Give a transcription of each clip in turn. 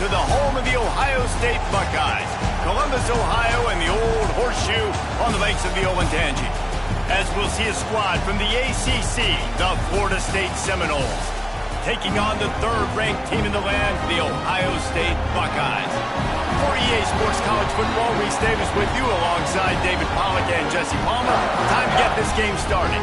to the home of the Ohio State Buckeyes, Columbus, Ohio, and the Old Horseshoe on the banks of the Olentangy. As we'll see a squad from the ACC, the Florida State Seminoles, taking on the third-ranked team in the land, the Ohio State Buckeyes. For EA Sports College Football, Reese Davis with you alongside David Pollack and Jesse Palmer. Time to get this game started.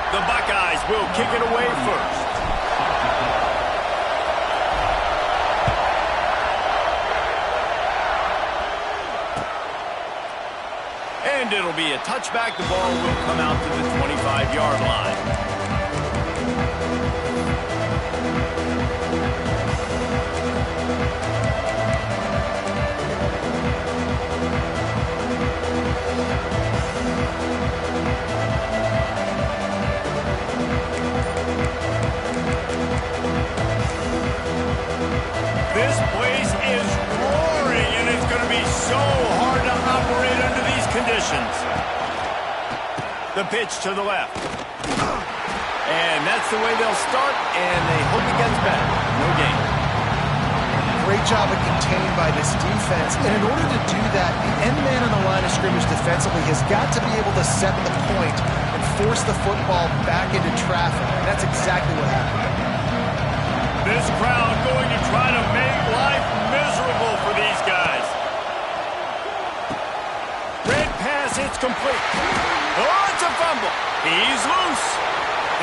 The Buckeyes will kick it away first. And it'll be a touchback. The ball will come out to the 25-yard line. This place is roaring, and it's going to be so hard to operate under these conditions. The pitch to the left. And that's the way they'll start, and they hope it gets better. No gain. Great job of contained by this defense. And in order to do that, the end man on the line of scrimmage defensively has got to be able to set the point and force the football back into traffic. And that's exactly what happened. This crowd going to try to make life miserable for these guys. Red pass, it's complete. Oh, it's a fumble. He's loose.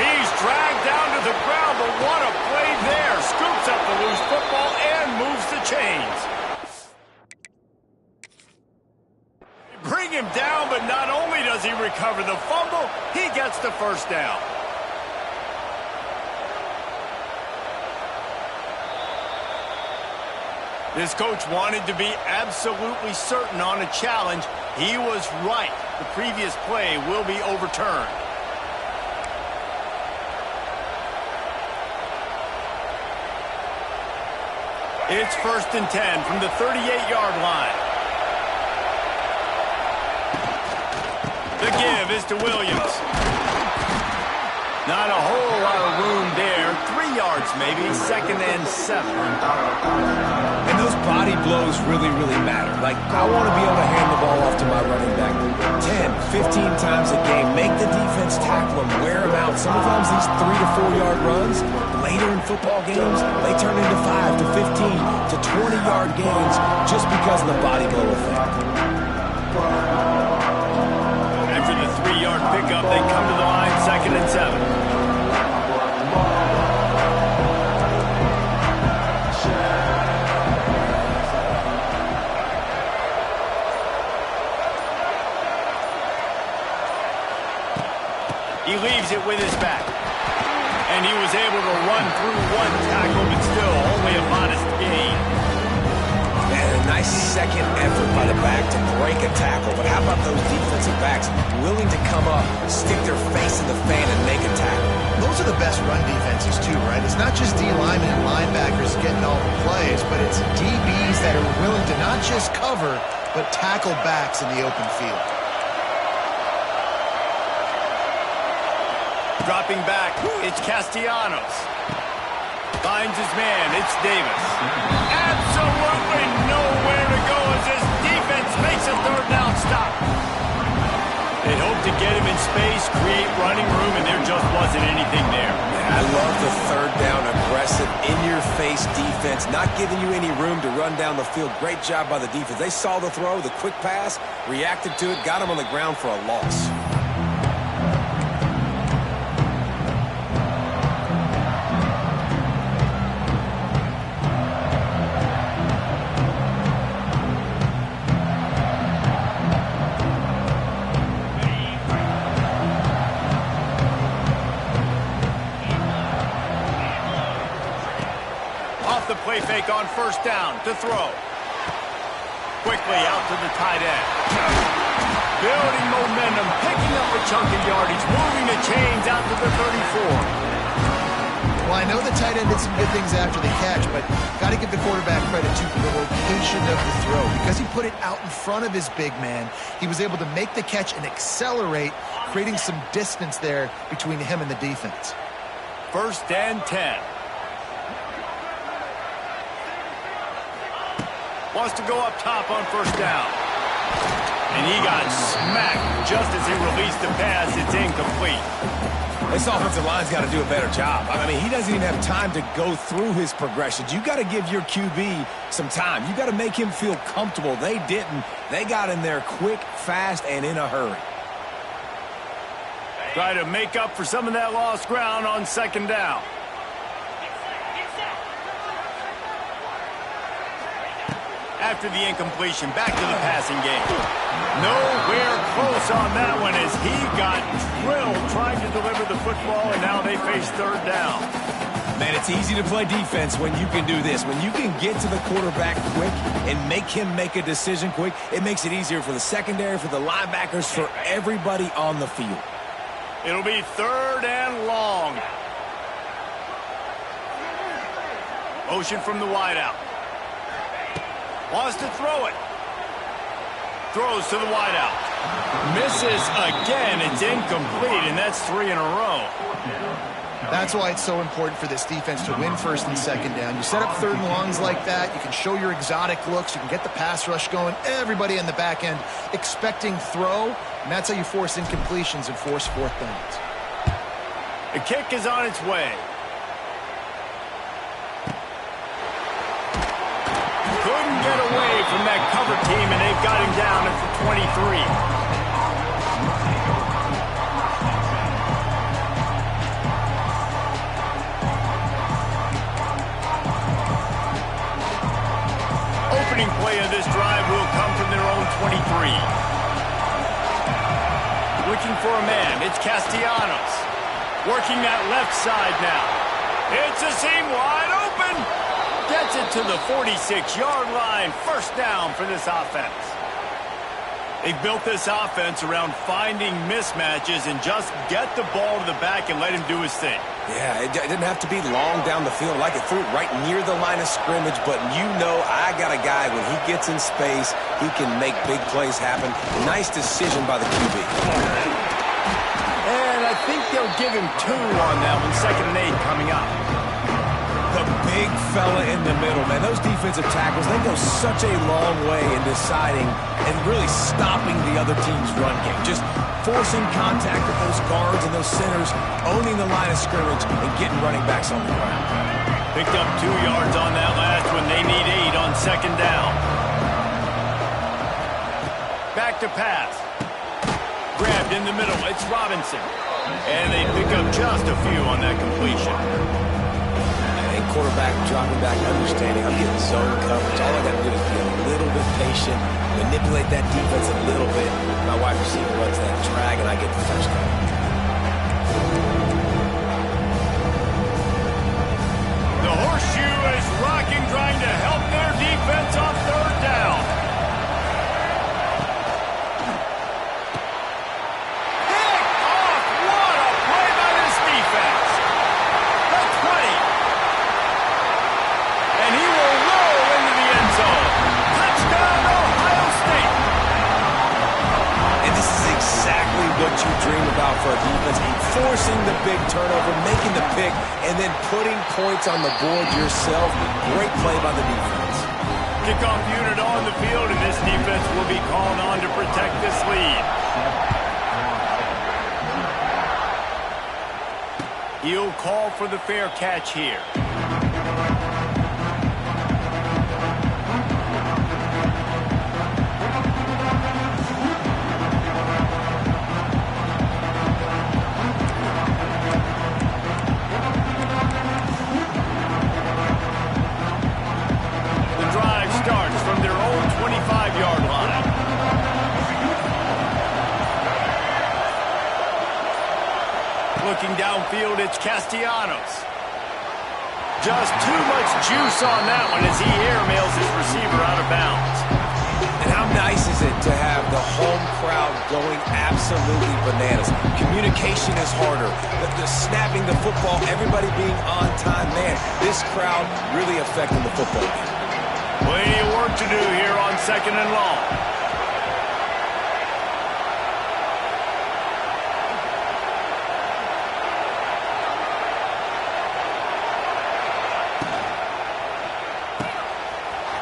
He's dragged down to the ground, but what a play there. Scoops up the loose football and moves the chains. Bring him down, but not only does he recover the fumble, he gets the first down. This coach wanted to be absolutely certain on a challenge. He was right. The previous play will be overturned. It's 1st and 10 from the 38-yard line. The give is to Williams. Not a whole lot of room there. 3 yards maybe. 2nd and 7. And those body blows really, really matter. Like, I want to be able to hand the ball off to my running back 10, 15 times a game. Make the defense tackle him, wear him out. Sometimes these 3 to 4 yard runs, later in football games, they turn into 5 to 15 to 20-yard gains just because of the body blow effect. After the 3-yard pickup, they come to the line, 2nd and 7. He leaves it with his back. And he was able to run through one tackle, but still only a modest gain. And a nice second effort by the back to break a tackle. But how about those defensive backs willing to come up, stick their face in the fan, and make a tackle? Those are the best run defenses too, right? It's not just D linemen and linebackers getting all the plays, but it's DBs that are willing to not just cover, but tackle backs in the open field. Dropping back, it's Castellanos. Finds his man, it's Davis. Absolutely nowhere to go as this defense makes a 3rd down stop. They'd hope to get him in space, create running room, and there just wasn't anything there. I love the 3rd down, aggressive, in-your-face defense, not giving you any room to run down the field. Great job by the defense. They saw the throw, the quick pass, reacted to it, got him on the ground for a loss. The play fake on 1st down to throw. Quick quickly out to the tight end. Building momentum, picking up a chunk of yardage, moving the chains out to the 34. Well, I know the tight end did some good things after the catch, but got to give the quarterback credit to the location of the throw. Because he put it out in front of his big man, he was able to make the catch and accelerate, creating some distance there between him and the defense. 1st and 10. Wants to go up top on 1st down. And he got smacked just as he released the pass. It's incomplete. This offensive line's got to do a better job. I mean, he doesn't even have time to go through his progressions. You got to give your QB some time. You got to make him feel comfortable. They didn't. They got in there quick, fast, and in a hurry. Try to make up for some of that lost ground on 2nd down. After the incompletion, back to the passing game. Nowhere close on that one as he got drilled trying to deliver the football, and now they face 3rd down. Man, it's easy to play defense when you can do this. When you can get to the quarterback quick and make him make a decision quick, it makes it easier for the secondary, for the linebackers, for everybody on the field. It'll be 3rd and long. Motion from the wideout. Wants to throw it. Throws to the wideout. Misses again. It's incomplete, and that's 3 in a row. That's why it's so important for this defense to win 1st and 2nd down. You set up 3rd and longs like that. You can show your exotic looks. You can get the pass rush going. Everybody in the back end expecting throw, and that's how you force incompletions and force 4th downs. The kick is on its way. Couldn't get away from that cover team, and they've got him down at the 23. Opening play of this drive will come from their own 23. Looking for a man, it's Castellanos. Working that left side now. It's a seam wide open. Gets it to the 46-yard line. 1st down for this offense. They've built this offense around finding mismatches and just get the ball to the back and let him do his thing. Yeah, it didn't have to be long down the field. Like it threw it right near the line of scrimmage, but you know I got a guy, when he gets in space, he can make big plays happen. Nice decision by the QB. And I think they'll give him 2 on that one. 2nd and 8 coming up. The big fella in the middle, man. Those defensive tackles, they go such a long way in deciding and really stopping the other team's run game. Just forcing contact with those guards and those centers, owning the line of scrimmage, and getting running backs on the ground. Picked up 2 yards on that last one. They need 8 on 2nd down. Back to pass. Grabbed in the middle. It's Robinson. And they pick up just a few on that completion. Quarterback dropping back, understanding I'm getting zone coverage. All I got to do is be a little bit patient, manipulate that defense a little bit. My wide receiver runs that drag, and I get the first down. The horseshoe is rocking, trying to help their defense on 3rd down. Picked off! What a play by this defense! The 20. And he will roll into the end zone. Touchdown, Ohio State. And this is exactly what you dream about for a defense. Forcing the big turnover, making the pick, and then putting points on the board yourself. Great play by the defense. Kickoff unit on the field, and this defense will be called on to protect this lead. He'll call for the fair catch here. Looking downfield, it's Castellanos. Just too much juice on that one as he airmails his receiver out of bounds. And how going absolutely bananas. Communication is harder. The snapping the football, everybody being on time. Man, this crowd really affecting the football game. Plenty of work to do here on 2nd and long.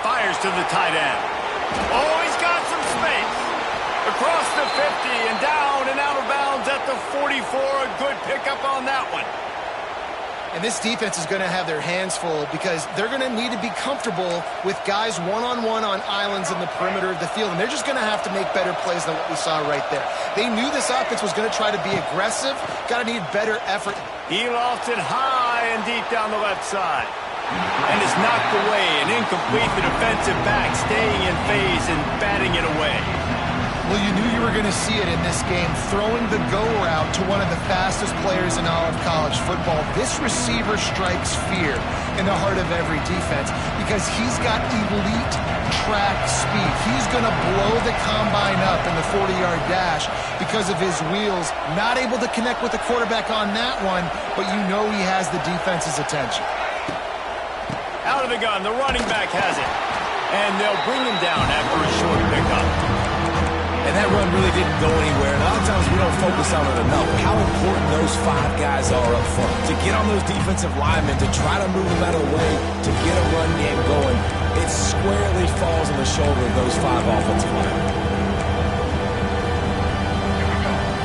Fires to the tight end. Oh, he's got some space. Across the 50 and down and out of bounds at the 44. A good pickup on that one. And this defense is going to have their hands full because they're going to need to be comfortable with guys one-on-one on islands in the perimeter of the field. And they're just going to have to make better plays than what we saw right there. They knew this offense was going to try to be aggressive. Got to need better effort. He lost it high and deep down the left side. And it's knocked away and incomplete. The defensive back staying in phase and batting it away. Well, you knew you were going to see it in this game, throwing the go route to one of the fastest players in all of college football. This receiver strikes fear in the heart of every defense because he's got elite track speed. He's going to blow the combine up in the 40-yard dash because of his wheels. Not able to connect with the quarterback on that one, but you know he has the defense's attention. Out of the gun, the running back has it. And they'll bring him down after a short pickup. And that run really didn't go anywhere. And a lot of times we don't focus on it enough. How important those 5 guys are up front. To get on those defensive linemen, to try to move them out of the way, to get a run game going, it squarely falls on the shoulder of those 5 offensive linemen.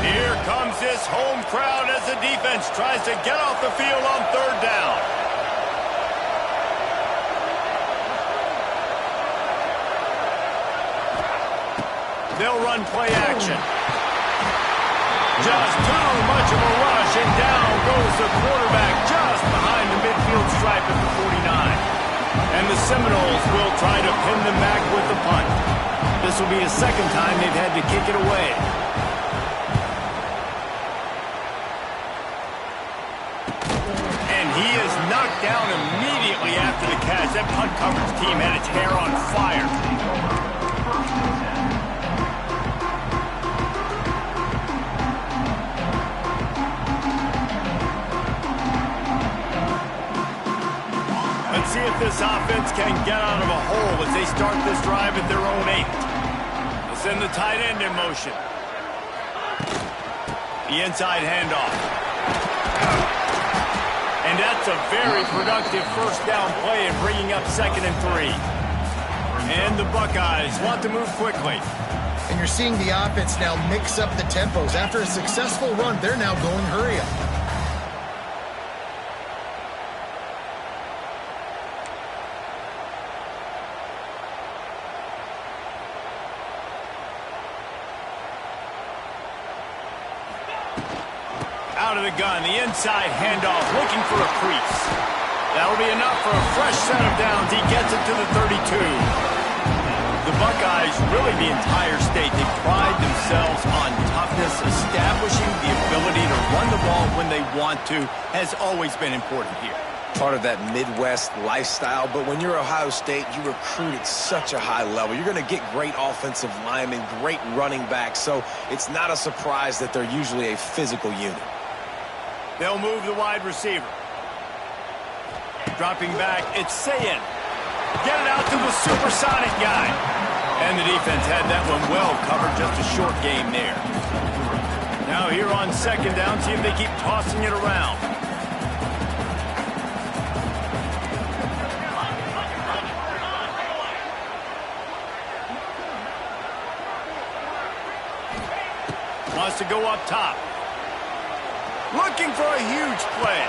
Here comes this home crowd as the defense tries to get off the field on 3rd down. They'll run play action. Just too much of a rush, and down goes the quarterback just behind the midfield stripe at the 49. And the Seminoles will try to pin them back with the punt. This will be the 2nd time they've had to kick it away. And he is knocked down immediately after the catch. That punt coverage team had its hair on fire. See if this offense can get out of a hole as they start this drive at their own 8. They'll send the tight end in motion. The inside handoff. And that's a very productive 1st down play and bringing up 2nd and 3. And the Buckeyes want to move quickly. And you're seeing the offense now mix up the tempos. After a successful run, they're now going hurry up. Out of the gun, the inside handoff, looking for a crease. That'll be enough for a fresh set of downs. He gets it to the 32. The Buckeyes, really the entire state, they pride themselves on toughness. Establishing the ability to run the ball when they want to has always been important here. Part of that Midwest lifestyle, but when you're Ohio State, you recruit at such a high level. You're going to get great offensive linemen, great running backs, so it's not a surprise that they're usually a physical unit. They'll move the wide receiver. Dropping back, it's Sayin. Get it out to the supersonic guy. And the defense had that one well covered, just a short game there. Now here on 2nd down, see if they keep tossing it around. Wants to go up top. Looking for a huge play.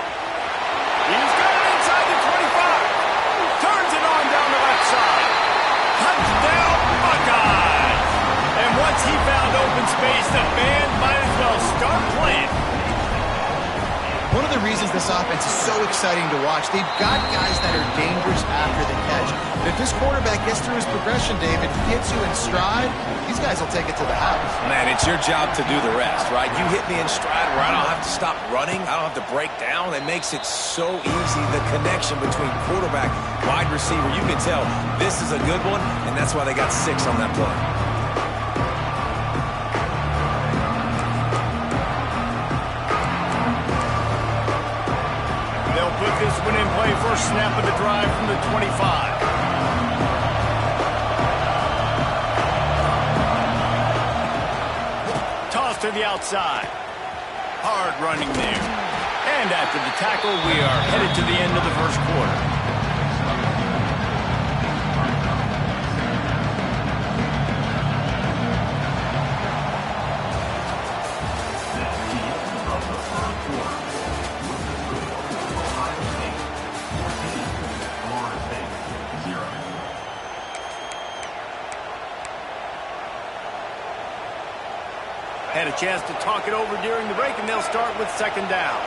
He's got it inside the 25. Turns it on down the left side. Touchdown, Buckeyes. And once he found open space, the band might as well start playing. One of the reasons this offense is so exciting to watch, they've got guys that are dangerous after the catch. But if this quarterback gets through his progression, David, gets you in stride, these guys will take it to the house. Man, it's your job to do the rest, right? You hit me in stride where I don't have to stop running. I don't have to break down. It makes it so easy, the connection between quarterback, wide receiver. You can tell this is a good one, and that's why they got 6 on that play. this one in play. First snap of the drive from the 25. Toss to the outside. Hard running there. And after the tackle, we are headed to the end of the first quarter. Had a chance to talk it over during the break, and they'll start with second down.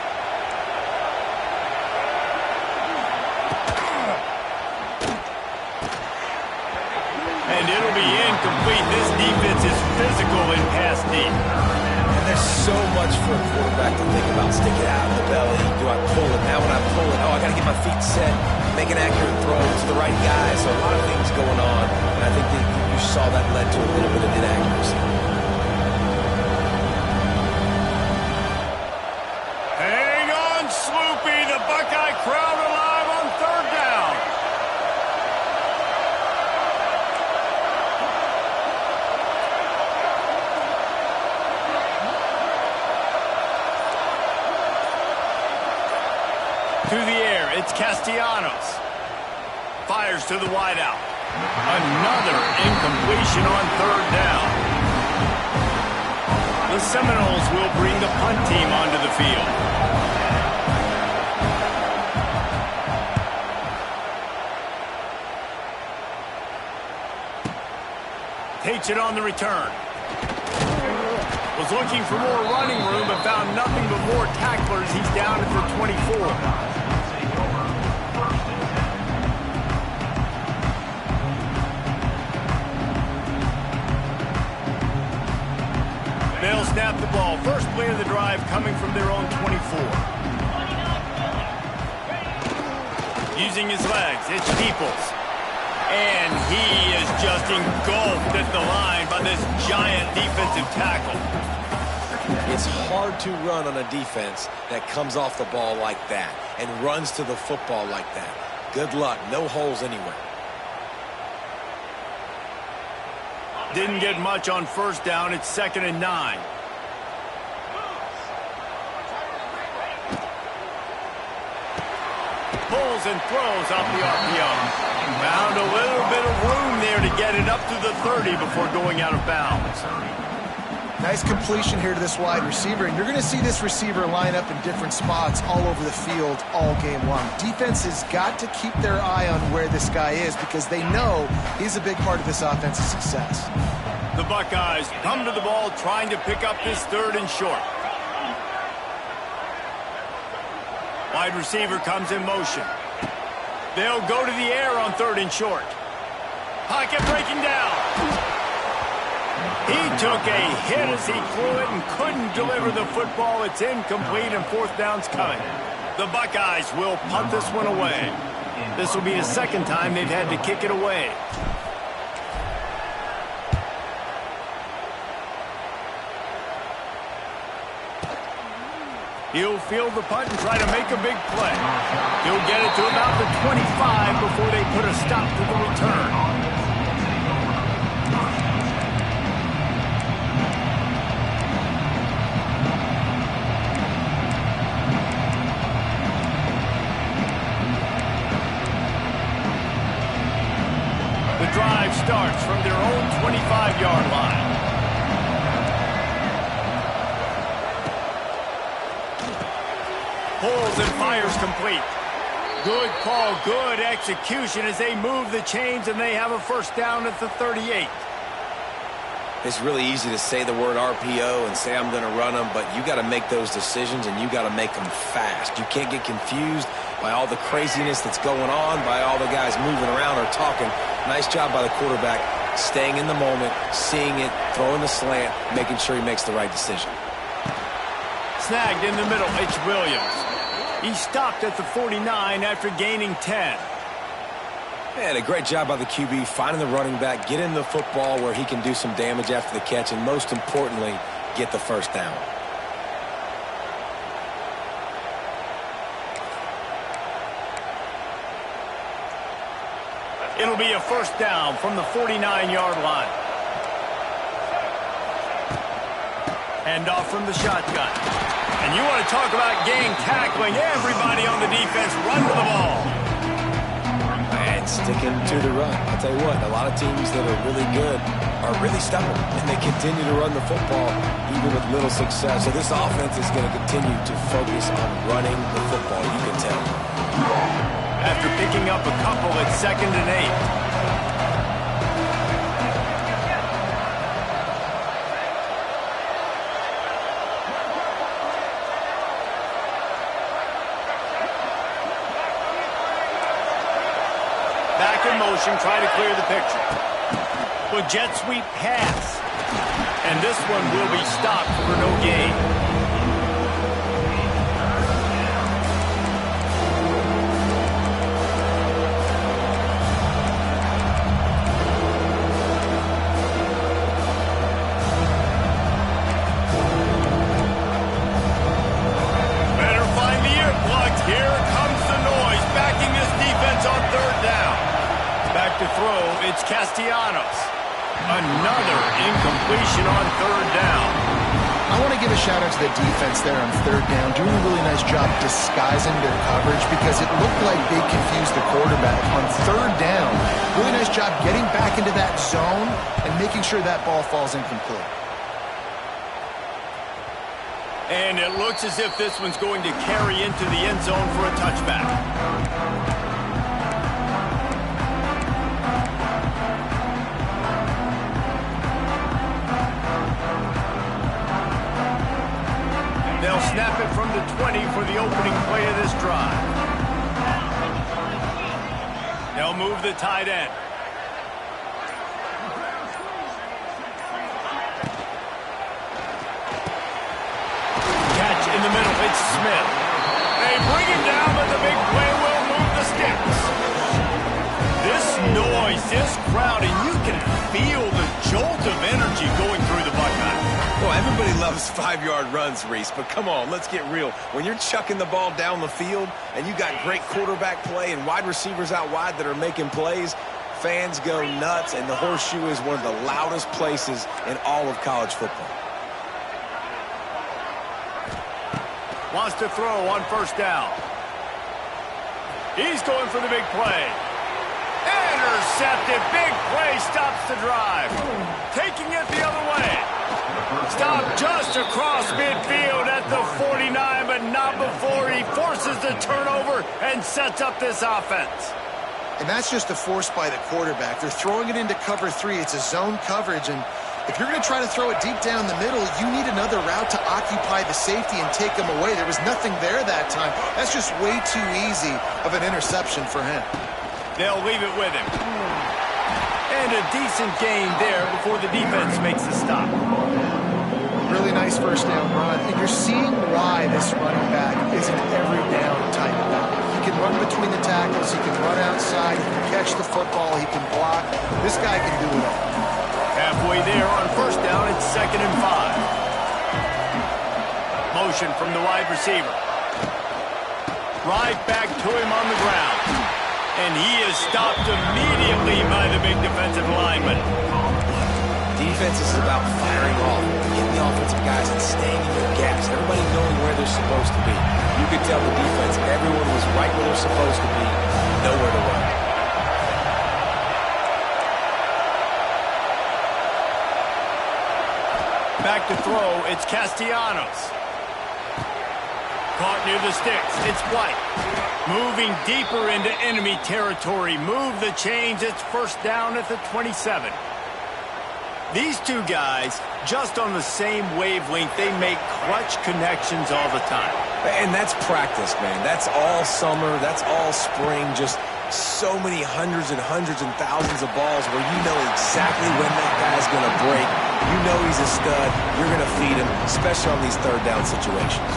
And it'll be incomplete. This defense is physical in pass deep. And there's so much for a quarterback to think about. Stick it out of the belly. Do I pull it? Now when I pull it, I got to get my feet set, make an accurate throw to the right guy. So a lot of things going on. And I think that you saw that led to a little bit of inaccuracy. The Buckeye crowd alive on third down. Through the air, it's Castellanos. Fires to the wideout. Another incompletion on third down. The Seminoles will bring the punt team onto the field. Takes it on the return. Was looking for more running room, but found nothing but more tacklers. He's down at the 24. They'll snap the ball. First play of the drive coming from their own 24. Using his legs, it's Peoples. And he is just engulfed at the line by this giant defensive tackle. It's hard to run on a defense that comes off the ball like that and runs to the football like that. Good luck. No holes anywhere. Didn't get much on first down. It's 2nd and 9. Pulls and throws off the RPO. Found a little bit of room there to get it up to the 30 before going out of bounds. Nice completion here to this wide receiver, and you're going to see this receiver line up in different spots all over the field all game long. Defense has got to keep their eye on where this guy is because they know he's a big part of this offense's success. The Buckeyes come to the ball trying to pick up this 3rd and short. Wide receiver comes in motion. They'll go to the air on 3rd and short. Pocket breaking down. He took a hit as he threw it and couldn't deliver the football. It's incomplete and 4th down's coming. The Buckeyes will punt this one away. This will be the 2nd time they've had to kick it away. He'll field the punt and try to make a big play. He'll get it to about the 25 before they put a stop to the return. The drive starts from their own 25-yard line. Pulls and fires complete. Good call, good execution as they move the chains and they have a first down at the 38. It's really easy to say the word RPO and say I'm going to run them, but you got to make those decisions and you got to make them fast. You can't get confused by all the craziness that's going on, by all the guys moving around or talking. Nice job by the quarterback, staying in the moment, seeing it, throwing the slant, making sure he makes the right decision. Snagged in the middle, it's Williams. He stopped at the 49 after gaining 10. And a great job by the QB, finding the running back, getting the football where he can do some damage after the catch, and most importantly, get the first down. be a first down from the 49-yard line. Hand off from the shotgun. And you want to talk about gang tackling. Everybody on the defense run to the ball. And sticking to the run. I'll tell you what, a lot of teams that are really good are really stubborn, and they continue to run the football even with little success. So this offense is going to continue to focus on running the football, you can tell. After picking up a couple at 2nd and 8. Back in motion, trying to clear the picture. Well, jet sweep pass. And this one will be stopped for no gain. Better find the earplugs. Here comes the noise, backing this defense on 3rd down. Back to throw, it's Castellanos. Another incompletion on 3rd down. I want to give a shout out to the defense there on 3rd down, doing a really nice job disguising their coverage because it looked like they confused the quarterback. On 3rd down, really nice job getting back into that zone and making sure that ball falls incomplete. And it looks as if this one's going to carry into the end zone for a touchback. They'll snap it from the 20 for the opening play of this drive. They'll move the tight end. Catch in the middle. It's Smith. They bring him down, but the big play will move the sticks. This noise, this crowd, and you can feel the jolt of energy going through the Buckeyes. Well, everybody loves 5-yard runs, Reese, but come on, let's get real. When you're chucking the ball down the field and you got great quarterback play and wide receivers out wide that are making plays, fans go nuts, and the Horseshoe is one of the loudest places in all of college football. Wants to throw on 1st down. He's going for the big play. Intercepted. Big play stops the drive. Taking it the other way. Stopped just across midfield at the 49, but not before he forces the turnover and sets up this offense. And that's just a force by the quarterback. They're throwing it into cover 3. It's a zone coverage, and if you're going to try to throw it deep down the middle, you need another route to occupy the safety and take him away. There was nothing there that time. That's just way too easy of an interception for him. They'll leave it with him. And a decent gain there before the defense makes the stop. Really nice 1st down run, and you're seeing why this running back is an every down type back. He can run between the tackles, he can run outside, he can catch the football, he can block. This guy can do it all. Halfway there on 1st down, it's 2nd and 5. Motion from the wide receiver. Right back to him on the ground. And he is stopped immediately by the big defensive lineman. Defense is about firing off, getting the offensive guys and staying in their gaps. Everybody knowing where they're supposed to be. You could tell the defense, everyone was right where they're supposed to be, nowhere to run. Back to throw, it's Castellanos. Caught near the sticks, it's White. Moving deeper into enemy territory. Move the chains, it's 1st down at the 27. These two guys, just on the same wavelength, they make clutch connections all the time. And that's practice, man. That's all summer. That's all spring. Just so many hundreds and thousands of balls where you know exactly when that guy's going to break. You know he's a stud. You're going to feed him, especially on these 3rd down situations.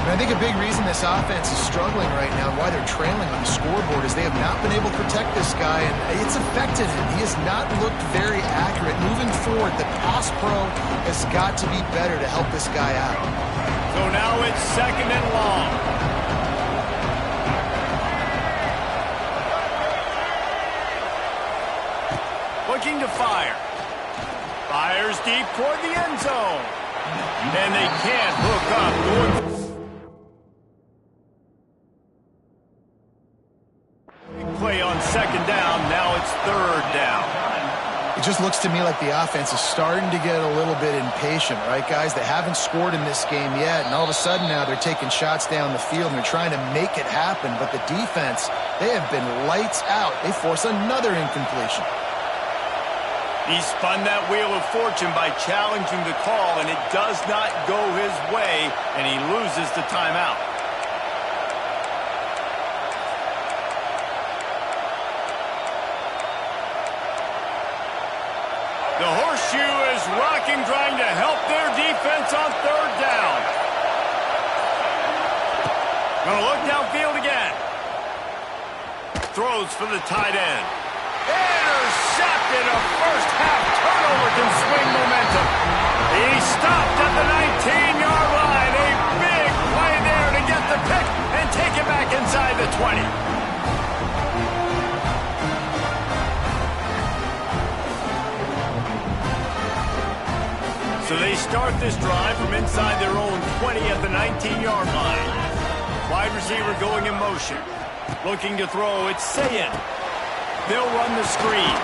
And I think a big reason this offense is struggling right now and why they're trailing on the scoreboard is they have not been able to protect this guy, and it's affected him. He has not looked very accurate. Moving forward, the pass pro has got to be better to help this guy out. So now it's 2nd and long. looking to fire. Fires deep toward the end zone. And they can't hook up. Play on second down. Now it's third down. It just looks to me like the offense is starting to get a little bit impatient, right, guys? They haven't scored in this game yet, and all of a sudden now they're taking shots down the field and they're trying to make it happen. But the defense, they have been lights out. They force another incompletion. He spun that wheel of fortune by challenging the call, and it does not go his way, and he loses the timeout. The horseshoe is rocking, trying to help their defense on third down. Gonna look downfield again. Throws for the tight end. Intercepted. A first-half turnover can swing momentum. He stopped at the 19-yard line. A big play there to get the pick and take it back inside the 20. So they start this drive from inside their own 20 at the 19-yard line. Wide receiver going in motion. Looking to throw, it's Sayin. They'll run the screen.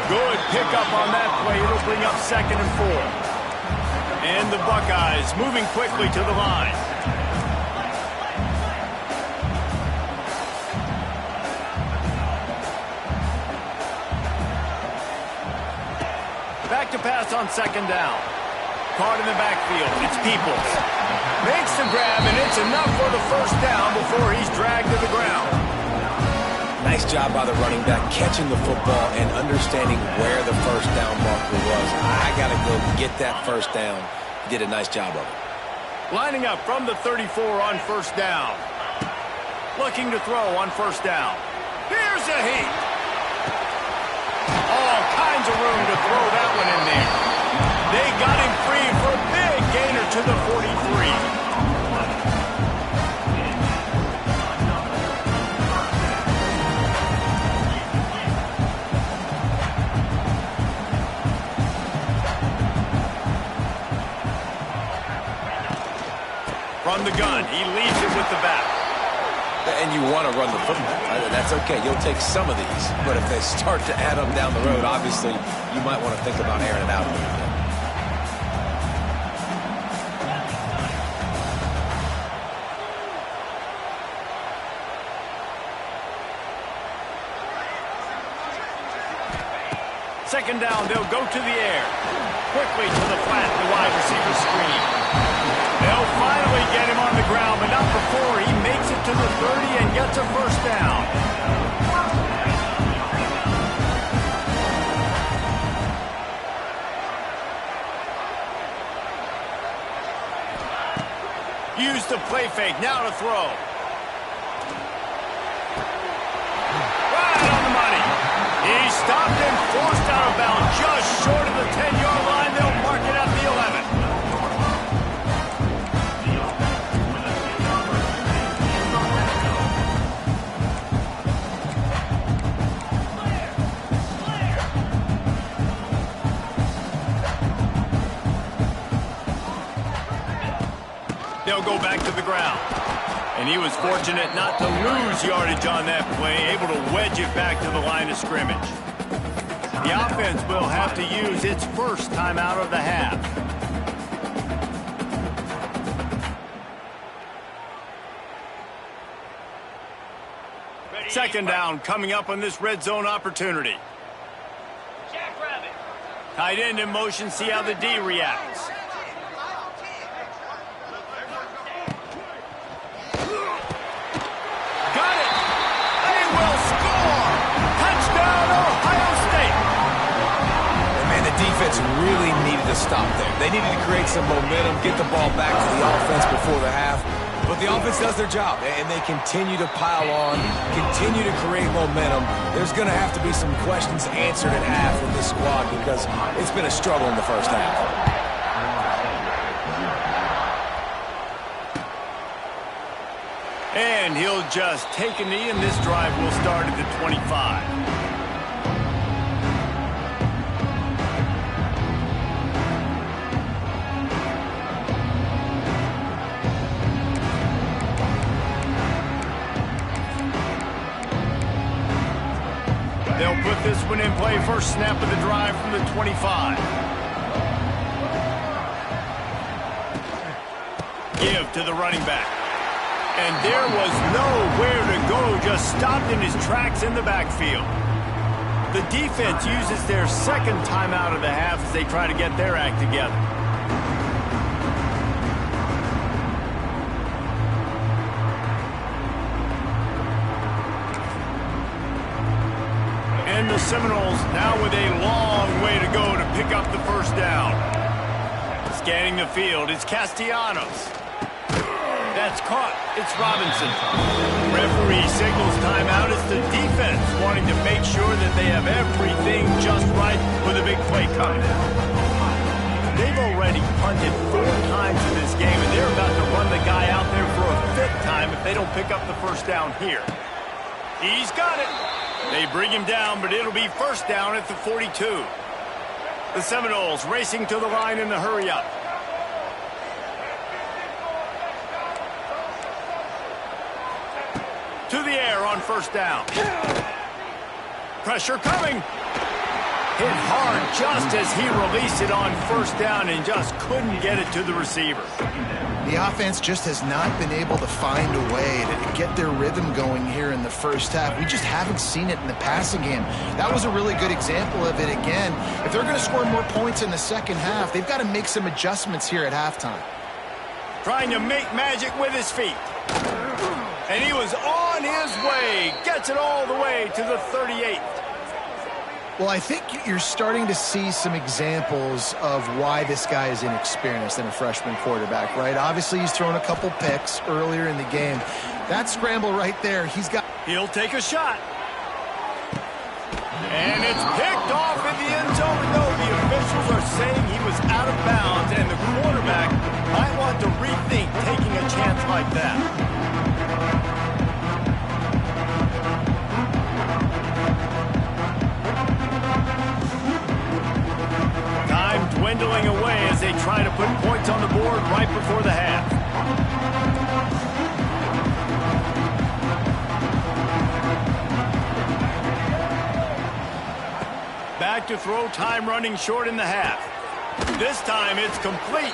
Good pickup on that play. It'll bring up 2nd and 4. And the Buckeyes moving quickly to the line. Back to pass on 2nd down. Caught in the backfield. It's Peoples. Makes the grab, and it's enough for the first down before he's dragged to the ground. Nice job by the running back catching the football and understanding where the first down marker was. I got to go get that first down. He did a nice job of it. Lining up from the 34 on first down. Looking to throw on first down. Here's a heat. All kinds of room to throw that one in there. They got him free for a big gainer to the 43. From the gun, he leaves it with the back. And you want to run the football. That's okay. You'll take some of these. But if they start to add them down the road, obviously, you might want to think about airing it out a little bit. Second down, they'll go to the air. Quickly to the flat, the wide receiver screen. They'll finally get him on the ground, but not before he makes it to the 30 and gets a first down. Use the play fake, now to throw. Right on the money. He stopped and forced out of bounds just short of the 10-yard line. They'll mark it at the 11. They'll go back to the ground. And he was fortunate not to lose yardage on that play, able to wedge it back to the line of scrimmage. The offense will have to use its first timeout of the half. Second down coming up on this red zone opportunity. Tight end in motion, see how the D reacts. Really needed to stop there. They needed to create some momentum, get the ball back to the offense before the half. But the offense does their job, and they continue to pile on, continue to create momentum. There's going to have to be some questions answered at half with this squad because it's been a struggle in the first half. And he'll just take a knee, and this drive will start at the 25. play, first snap of the drive from the 25. Give to the running back. And there was nowhere to go, just stopped in his tracks in the backfield. The defense uses their second timeout of the half as they try to get their act together. And the Seminoles now with a long way to go to pick up the first down. Scanning the field, it's Castellanos. That's caught. It's Robinson. Referee signals timeout. It's the defense wanting to make sure that they have everything just right with a big play coming. They've already punted 4 times in this game, and they're about to run the guy out there for a 5th time if they don't pick up the first down here. He's got it. They bring him down, but it'll be first down at the 42. The Seminoles racing to the line in the hurry-up. To the air on first down. Pressure coming. Hit hard just as he released it on first down and just couldn't get it to the receiver. The offense just has not been able to find a way to get their rhythm going here in the first half. We just haven't seen it in the passing game. That was a really good example of it again. If they're going to score more points in the second half, they've got to make some adjustments here at halftime. Trying to make magic with his feet. And he was on his way. Gets it all the way to the 38th. Well, I think you're starting to see some examples of why this guy is inexperienced in a freshman quarterback, right? Obviously, he's thrown a couple picks earlier in the game. That scramble right there, He'll take a shot. And it's picked off in the end zone. No, the officials are saying he was out of bounds, and the quarterback might want to rethink taking a chance like that. Dwindling away as they try to put points on the board right before the half. Back to throw, time running short in the half. This time it's complete.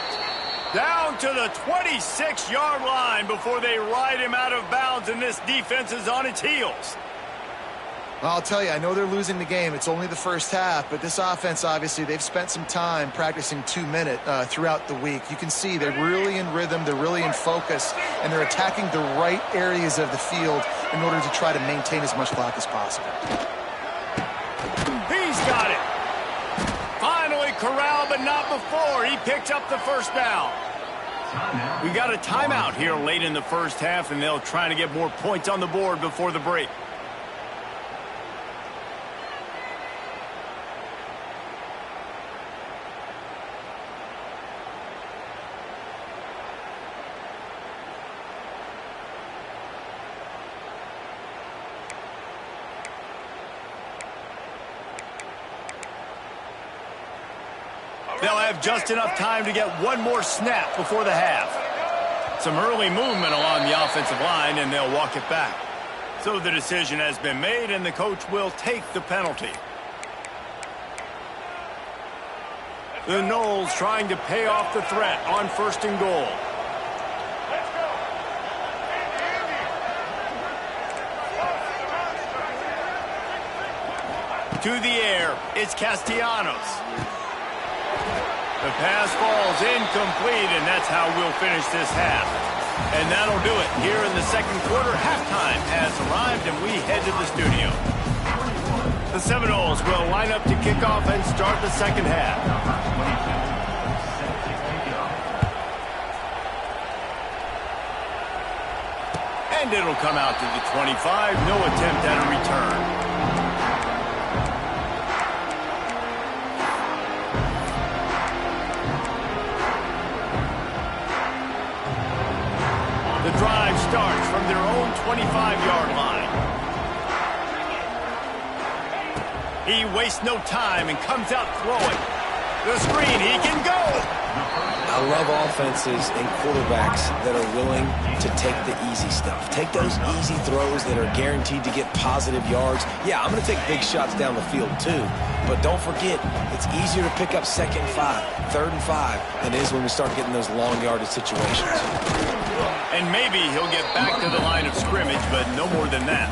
Down to the 26-yard line before they ride him out of bounds, and this defense is on its heels. I'll tell you, I know they're losing the game. It's only the first half, but this offense, obviously, they've spent some time practicing 2-minute throughout the week. You can see they're really in rhythm, they're really in focus, and they're attacking the right areas of the field in order to try to maintain as much clock as possible. He's got it. Finally corralled, but not before. He picks up the first down. We got a timeout here late in the first half, and they'll try to get more points on the board before the break. They'll have just enough time to get one more snap before the half. Some early movement along the offensive line, and they'll walk it back. So the decision has been made, and the coach will take the penalty. The Noles trying to pay off the threat on first and goal. To the air, it's Castellanos. The pass falls incomplete, and that's how we'll finish this half. And that'll do it. Here in the second quarter, halftime has arrived, and we head to the studio. The Seminoles will line up to kick off and start the second half. And it'll come out to the 25. No attempt at a return. The drive starts from their own 25-yard line. He wastes no time and comes out throwing. The screen, he can go. I love offenses and quarterbacks that are willing to take the easy stuff. Take those easy throws that are guaranteed to get positive yards. Yeah, I'm going to take big shots down the field too. But don't forget, it's easier to pick up 2nd and 5, 3rd and 5 than it is when we start getting those long yardage situations. And maybe he'll get back to the line of scrimmage, but no more than that.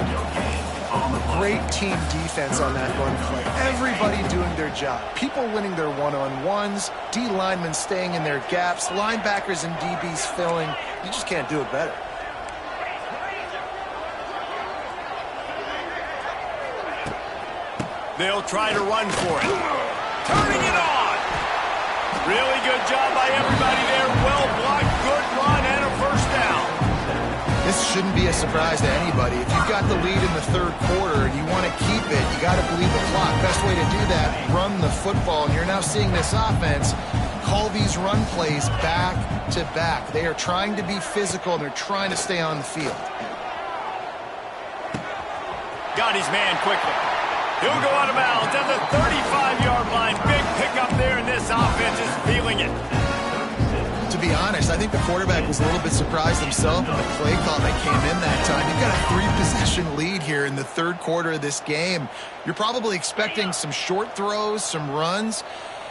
Great team defense on that run play. Everybody doing their job. People winning their one-on-ones, D linemen staying in their gaps, linebackers and DBs filling. You just can't do it better. They'll try to run for it. Turning it on. Really good job by everybody there. Well blocked, good run, and a first down. This shouldn't be a surprise to anybody. If you've got the lead in the 3rd quarter and you want to keep it, you got to believe the clock. Best way to do that, run the football. And you're now seeing this offense call these run plays back to back. They are trying to be physical, and they're trying to stay on the field. Got his man quickly. He'll go out of bounds at the 35-yard line. Big pickup there, and this offense is feeling it. To be honest, I think the quarterback was a little bit surprised himself in the play call that came in that time. You've got a 3-possession lead here in the 3rd quarter of this game. You're probably expecting some short throws, some runs.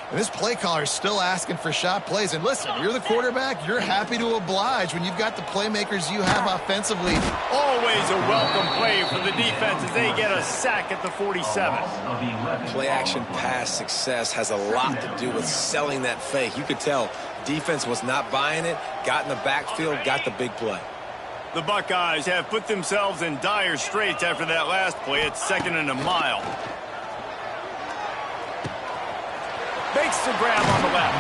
And this play caller is still asking for shot plays. And listen, you're the quarterback. You're happy to oblige when you've got the playmakers you have offensively. Always a welcome play for the defense as they get a sack at the 47. Play-action pass success has a lot to do with selling that fake. You could tell defense was not buying it, got in the backfield, got the big play. The Buckeyes have put themselves in dire straits after that last play. It's 2nd and a mile. Makes the grab on the left.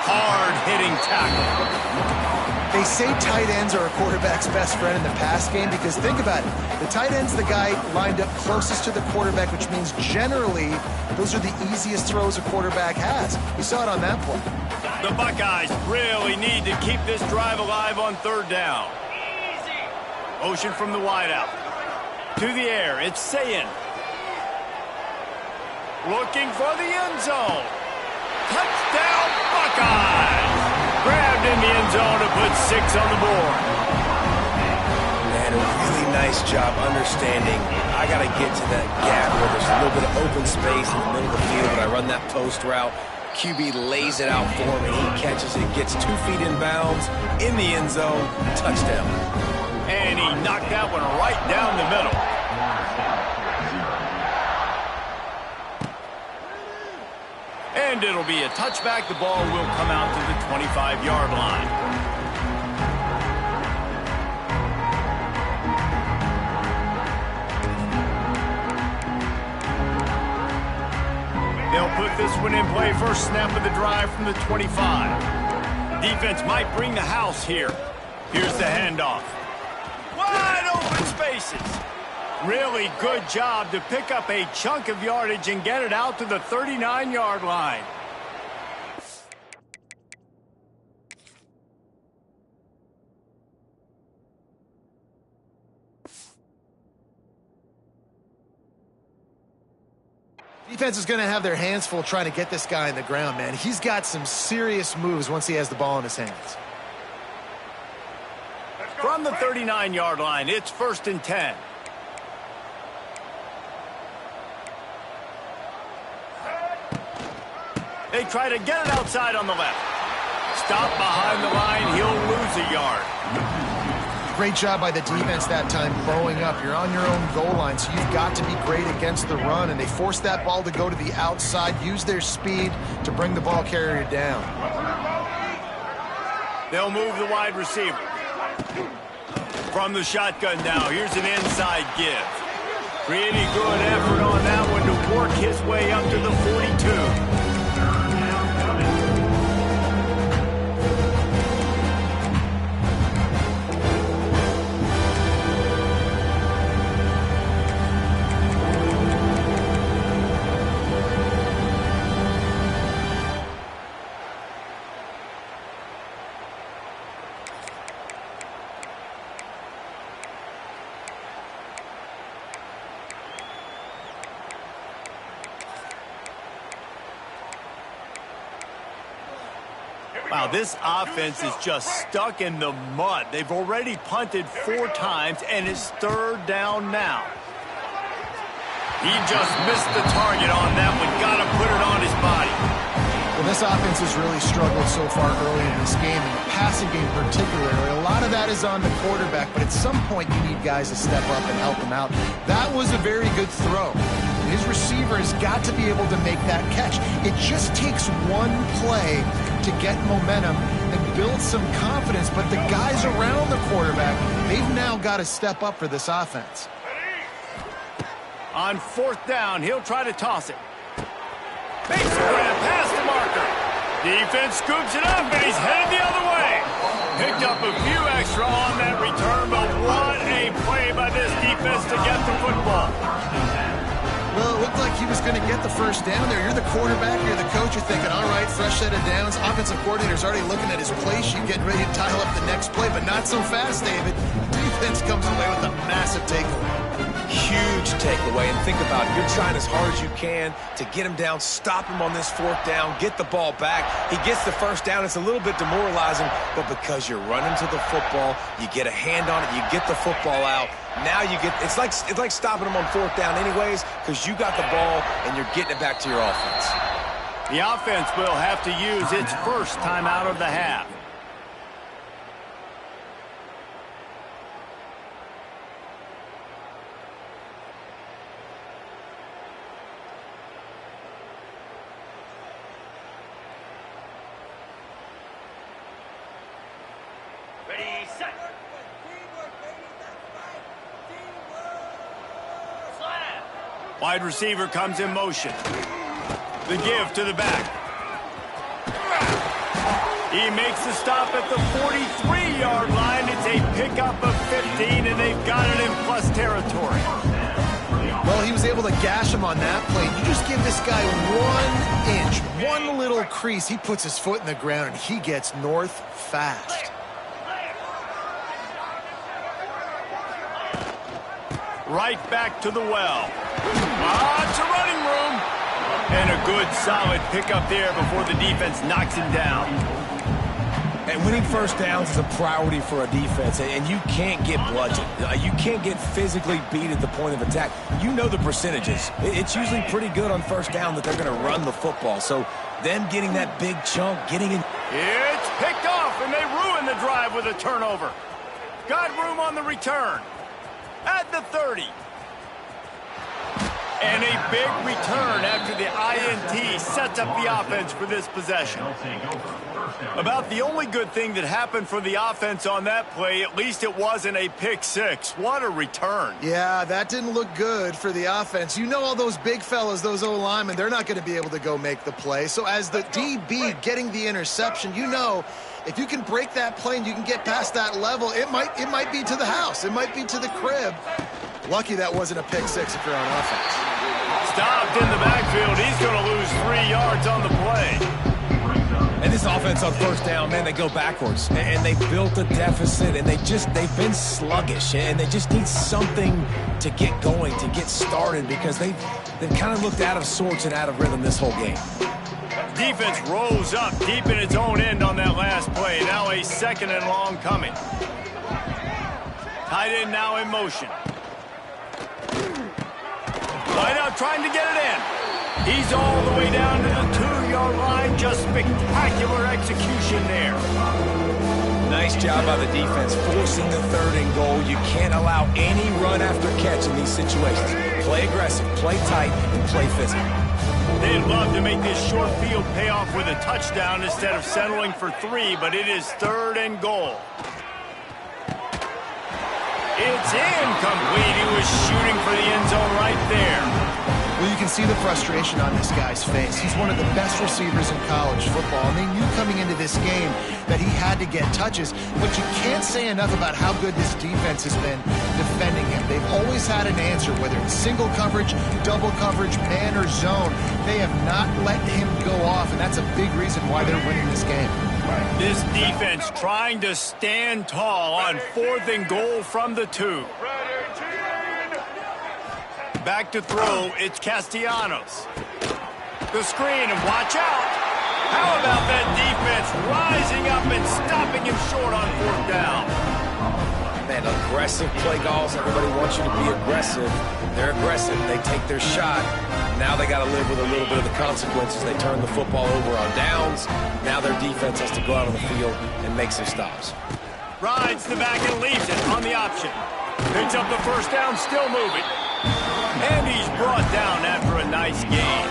Hard-hitting tackle. They say tight ends are a quarterback's best friend in the pass game because think about it. The tight end's the guy lined up closest to the quarterback, which means generally those are the easiest throws a quarterback has. We saw it on that play. The Buckeyes really need to keep this drive alive on 3rd down. Motion from the wideout. To the air, it's Sayin. Looking for the end zone. Touchdown, Buckeyes! Grabbed in the end zone to put 6 on the board. Man, a really nice job understanding. I got to get to that gap where there's a little bit of open space in the middle of the field when I run that post route. QB lays it out for him, and he catches it, gets 2 feet in bounds, in the end zone, touchdown. And he knocked that one right down the middle. And it'll be a touchback. The ball will come out to the 25-yard line. They'll put this one in play. First snap of the drive from the 25. Defense might bring the house here. Here's the handoff. Wide open spaces. Really good job to pick up a chunk of yardage and get it out to the 39-yard line. Defense is going to have their hands full trying to get this guy on the ground, man. He's got some serious moves once he has the ball in his hands. From the 39-yard line, it's 1st and 10. They try to get it outside on the left. Stop behind the line. He'll lose a yard. Great job by the defense that time, bowing up. You're on your own goal line, so you've got to be great against the run, and they forced that ball to go to the outside, use their speed to bring the ball carrier down. They'll move the wide receiver. From the shotgun now, here's an inside give. Pretty good effort on that one to work his way up to the 42. Wow, this offense is just stuck in the mud. They've already punted 4 times, and it's 3rd down now. He just missed the target on that one. Got to put it on his body. Well, this offense has really struggled so far early in this game, and the passing game particularly. A lot of that is on the quarterback, but at some point you need guys to step up and help him out. That was a very good throw. His receiver has got to be able to make that catch. It just takes one play to get momentum and build some confidence, but the guys around the quarterback, they've now got to step up for this offense. On 4th down, he'll try to toss it. Makes a grab past the marker. Defense scoops it up, and he's headed the other way. Picked up a few extra on that return, but what a play by this defense to get the football. Well, it looked like he was going to get the first down there. You're the quarterback, you're the coach, you're thinking, all right, fresh set of downs. Offensive coordinator's already looking at his play sheet, getting ready to dial up the next play, but not so fast, David. Defense comes away with a massive takeaway. Huge takeaway, and think about it. You're trying as hard as you can to get him down, stop him on this 4th down, get the ball back. He gets the first down. It's a little bit demoralizing, but because you're running to the football, you get a hand on it, you get the football out. Now you get, it's like stopping him on 4th down anyways, because you got the ball and you're getting it back to your offense. The offense will have to use its first timeout of the half. Ready, set. Wide receiver comes in motion. The give to the back. He makes the stop at the 43-yard line. It's a pickup of 15, and they've got it in plus territory. Well, he was able to gash him on that play. You just give this guy 1 inch, one little crease. He puts his foot in the ground, and he gets north fast. Right back to the well. Lots of running room. And a good, solid pickup there before the defense knocks him down. And winning first downs is a priority for a defense, and you can't get bludgeoned. You can't get physically beat at the point of attack. You know the percentages. It's usually pretty good on first down that they're going to run the football. So them getting that big chunk, getting in. It's picked off, and they ruin the drive with a turnover. Got room on the return. At the 30. And a big return after the INT sets up the offense for this possession. About the only good thing that happened for the offense on that play, at least it wasn't a pick six. What a return. Yeah, that didn't look good for the offense. You know all those big fellas, those O-linemen, they're not going to be able to go make the play. So as the DB getting the interception, you know if you can break that play and you can get past that level, it might be to the house. It might be to the crib. Lucky that wasn't a pick six if you're on offense. Stopped in the backfield. He's going to lose 3 yards on the play. And this offense on first down, man, they go backwards. And they built a deficit, and they've been sluggish. And they just need something to get going, to get started, because they've kind of looked out of sorts and out of rhythm this whole game. Defense rose up deep in its own end on that last play. Now a 2nd and long coming. Tight end now in motion. Right out trying to get it in. He's all the way down to the 2-yard line. Just spectacular execution there. Nice job by the defense forcing the 3rd and goal. You can't allow any run after catch in these situations. Play aggressive, play tight, and play physical. They'd love to make this short field pay off with a touchdown instead of settling for 3, but it is 3rd and goal. It's incomplete. He was shooting for the end zone right there. Well, you can see the frustration on this guy's face. He's one of the best receivers in college football, and they knew coming into this game that he had to get touches, but you can't say enough about how good this defense has been defending him. They've always had an answer, whether it's single coverage, double coverage, man or zone. They have not let him go off, and that's a big reason why they're winning this game. This defense trying to stand tall on 4th and goal from the 2. Back to throw, it's Castellanos. The screen, and watch out. How about that defense rising up and stopping him short on 4th down? Man, aggressive play calls. Everybody wants you to be aggressive. They're aggressive. They take their shot. Now they got to live with a little bit of the consequences. They turn the football over on downs. Now their defense has to go out on the field and make some stops. Rides the back and leaves it on the option. Picks up the 1st down, still moving. And he's brought down after a nice gain.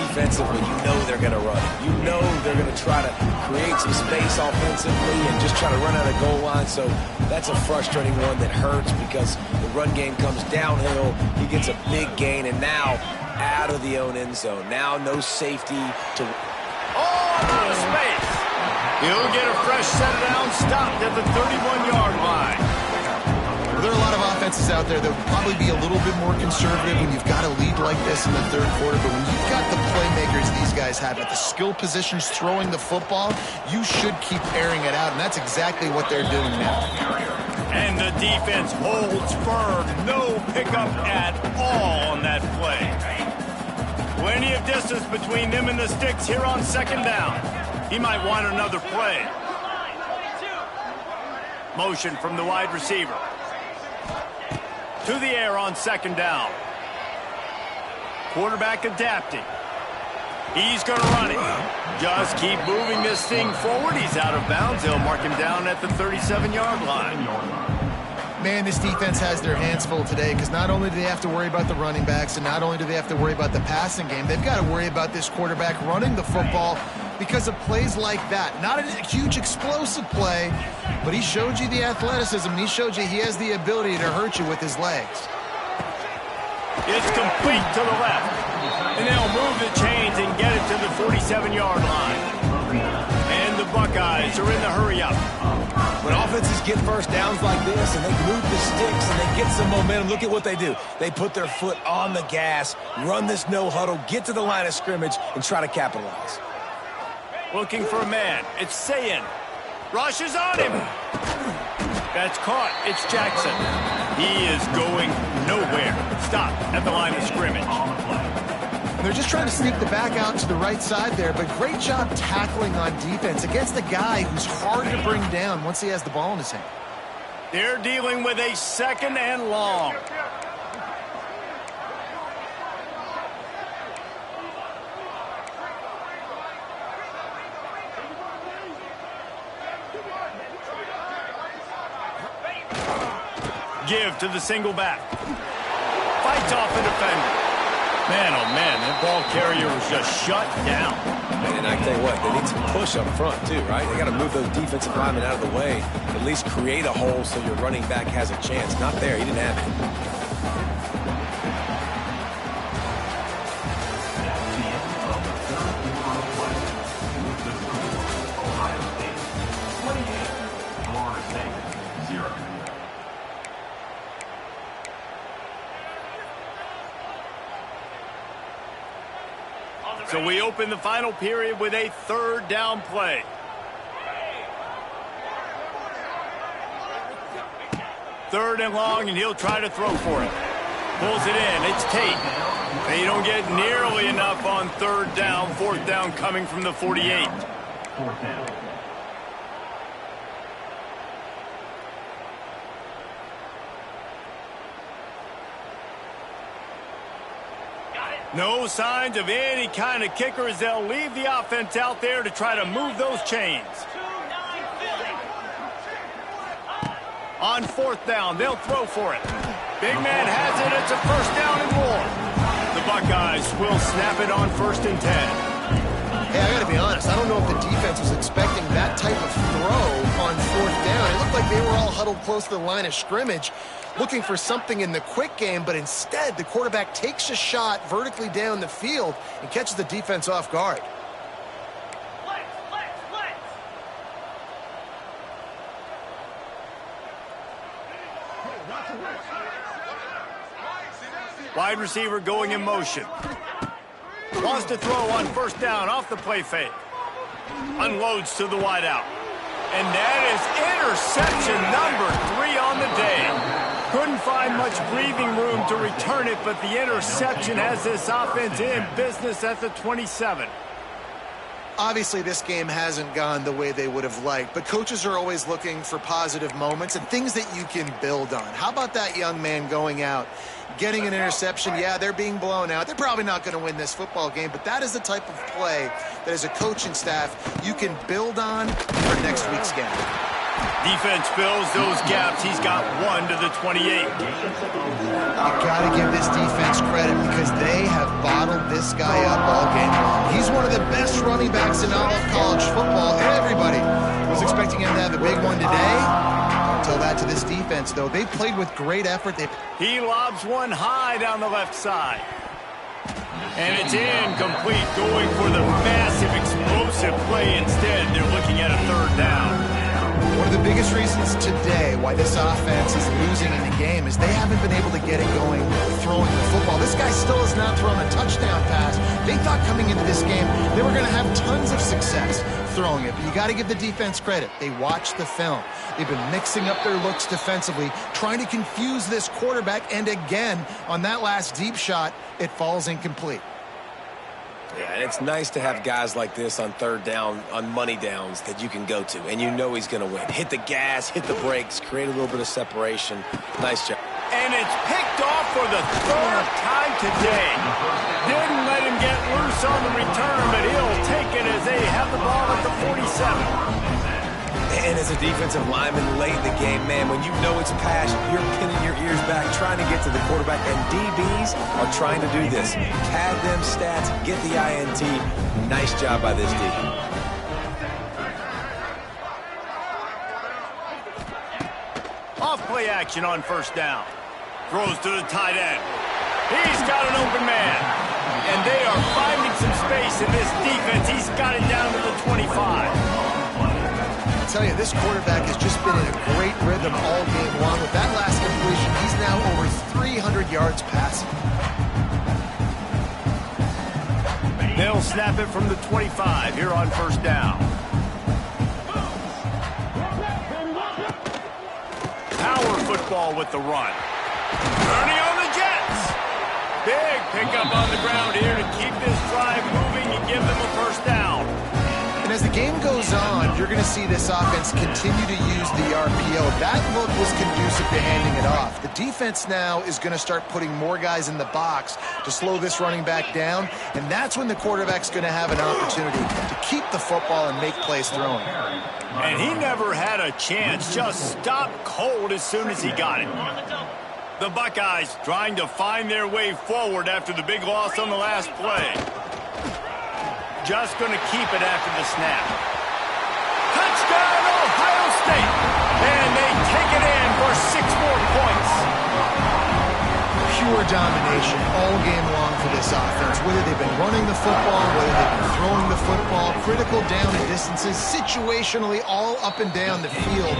Defensively, you know they're going to run. You know they're going to try to create some space offensively and just try to run out of goal line. So that's a frustrating one that hurts because the run game comes downhill. He gets a big gain, and now out of the own end zone. Now no safety to... Oh, out of space. He'll get a fresh set down, stopped at the 31-yard line. There are a lot of offenses out there that would probably be a little bit more conservative when you've got a lead like this in the 3rd quarter, but when you've got the playmakers these guys have at the skill positions throwing the football, you should keep airing it out, and that's exactly what they're doing now. And the defense holds firm. No pickup at all on that play. Plenty of distance between them and the sticks here on 2nd down. He might want another play. Motion from the wide receiver. To the air on 2nd down. Quarterback adapting. He's going to run it. Just keep moving this thing forward. He's out of bounds. They'll mark him down at the 37-yard line. Man, this defense has their hands full today because not only do they have to worry about the running backs and not only do they have to worry about the passing game, they've got to worry about this quarterback running the football because of plays like that. Not a huge explosive play, but he showed you the athleticism. He showed you he has the ability to hurt you with his legs. It's complete to the left. And they'll move the chains and get it to the 47-yard line. And the Buckeyes are in the hurry-up. When offenses get 1st downs like this and they move the sticks and they get some momentum, look at what they do. They put their foot on the gas, run this no huddle, get to the line of scrimmage, and try to capitalize. Looking for a man. It's Sayin. Rushes on him. That's caught. It's Jackson. He is going nowhere. Stop at the line of scrimmage. They're just trying to sneak the back out to the right side there, but great job tackling on defense against the guy who's hard to bring down once he has the ball in his hand. They're dealing with a 2nd and long. Give to the single back. Fights off the defender. Man, oh man, that ball carrier was just shut down. And I tell you what, they need some push up front too, right? They got to move those defensive linemen out of the way, at least create a hole so your running back has a chance. Not there, he didn't have it. So we open the final period with a 3rd down play. Third and long, and he'll try to throw for it. Pulls it in. It's Tate. They don't get nearly enough on 3rd down. 4th down coming from the 48. 4th down. No signs of any kind of kickers. They'll leave the offense out there to try to move those chains. On 4th down, they'll throw for it. Big man has it. It's a 1st down and more. The Buckeyes will snap it on 1st and 10. Hey, I got to be honest. I don't know if the defense was expecting that type of throw on 4th down. It looked like they were all huddled close to the line of scrimmage, looking for something in the quick game, but instead the quarterback takes a shot vertically down the field and catches the defense off guard. Wide receiver going in motion. Wants to throw on 1st down off the play fake. Unloads to the wideout. And that is interception number 3 on the day. Couldn't find much breathing room to return it, but the interception has this offense in business at the 27. Obviously, this game hasn't gone the way they would have liked, but coaches are always looking for positive moments and things that you can build on. How about that young man going out, getting an interception? Yeah, they're being blown out. They're probably not going to win this football game, but that is the type of play that as a coaching staff you can build on for next week's game. Defense fills those gaps. He's got 1 to the 28. You got to give this defense credit because they have bottled this guy up all game long. He's one of the best running backs in all of college football. Everybody was expecting him to have a big one today. Don't tell that to this defense, though. They played with great effort. He lobs one high down the left side. And it's incomplete, going for the massive, explosive play instead. They're looking at a 3rd down. One of the biggest reasons today why this offense is losing in the game is they haven't been able to get it going throwing the football. This guy still has not thrown a touchdown pass. They thought coming into this game they were going to have tons of success throwing it, but you got to give the defense credit. They watched the film. They've been mixing up their looks defensively, trying to confuse this quarterback, and again, on that last deep shot, it falls incomplete. Yeah, and it's nice to have guys like this on 3rd down, on money downs that you can go to, and you know he's going to win. Hit the gas, hit the brakes, create a little bit of separation. Nice job. And it's picked off for the 3rd time today. Didn't let him get loose on the return, but he'll take it as they have the ball at the 47. And as a defensive lineman late in the game, man, when you know it's pass, you're pinning your ears back, trying to get to the quarterback, and DBs are trying to do this. Pad them stats, get the INT. Nice job by this D. Off play action on 1st down. Throws to the tight end. He's got an open man. And they are finding some space in this defense. He's got it down to the 25. I tell you, this quarterback has just been in a great rhythm all game long. With that last completion, he's now over 300 yards passing. They'll snap it from the 25 here on 1st down. Power football with the run. Turning on the Jets. Big pickup on the ground here to keep this drive moving and give them a 1st down. And as the game goes on, you're going to see this offense continue to use the RPO. That look was conducive to handing it off. The defense now is going to start putting more guys in the box to slow this running back down, and that's when the quarterback's going to have an opportunity to keep the football and make plays throwing. And he never had a chance, just stopped cold as soon as he got it. The Buckeyes trying to find their way forward after the big loss on the last play. Just going to keep it after the snap. Touchdown, Ohio State! And they take it in for 6 more points. Pure domination all game long for this offense. Whether they've been running the football, whether they've been throwing the football, critical down and distances, situationally all up and down the field.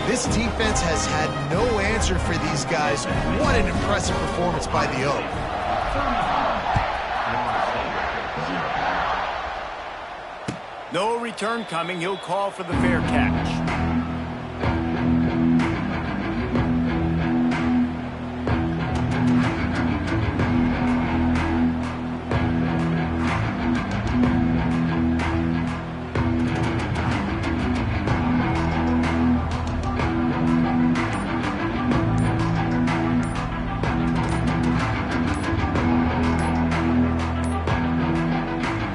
This defense has had no answer for these guys. What an impressive performance by the Oak. No return coming. He'll call for the fair catch.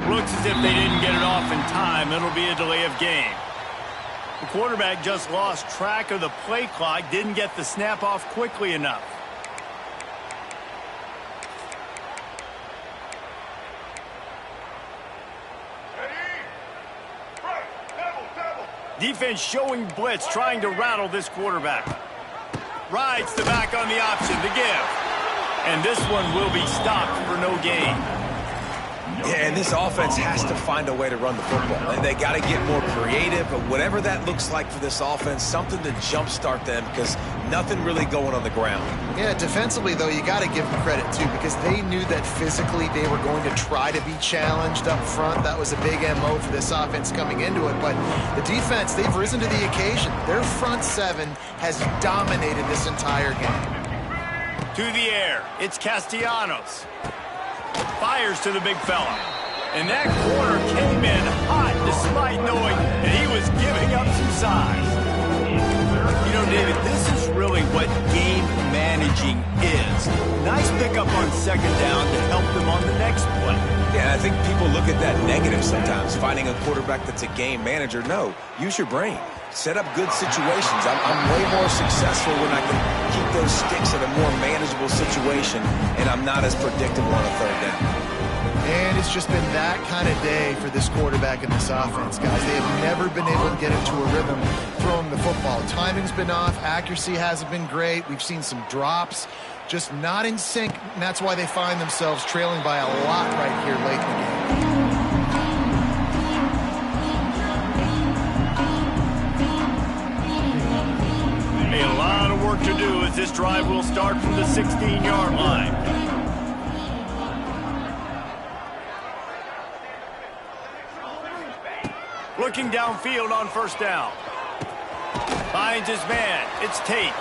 Looks as if they didn't get it off in time. It'll be a delay of game. The quarterback just lost track of the play clock, didn't get the snap off quickly enough. Defense showing blitz, trying to rattle this quarterback. Rides the back on the option to give. And this one will be stopped for no gain. Yeah, and this offense has to find a way to run the football. And they got to get more creative, but whatever that looks like for this offense, something to jumpstart them because nothing really going on the ground. Yeah, defensively, though, you got to give them credit, too, because they knew that physically they were going to try to be challenged up front. That was a big MO for this offense coming into it. But the defense, they've risen to the occasion. Their front seven has dominated this entire game. To the air, it's Castellanos. Fires to the big fella. And that corner came in hot despite knowing that he was giving up some size. You know, David, this is really what game managing is. Nice pickup on second down to help them on the next play. Yeah, I think people look at that negative sometimes, finding a quarterback that's a game manager. No, use your brain. Set up good situations. I'm way more successful when I can keep those sticks in a more manageable situation, and I'm not as predictable on a third down. And it's just been that kind of day for this quarterback and this offense, guys. They have never been able to get into a rhythm throwing the football. Timing's been off. Accuracy hasn't been great. We've seen some drops. Just not in sync, and that's why they find themselves trailing by a lot right here late in the game. A lot of work to do as this drive will start from the 16-yard line. Looking downfield on first down. Finds his man. It's Tate.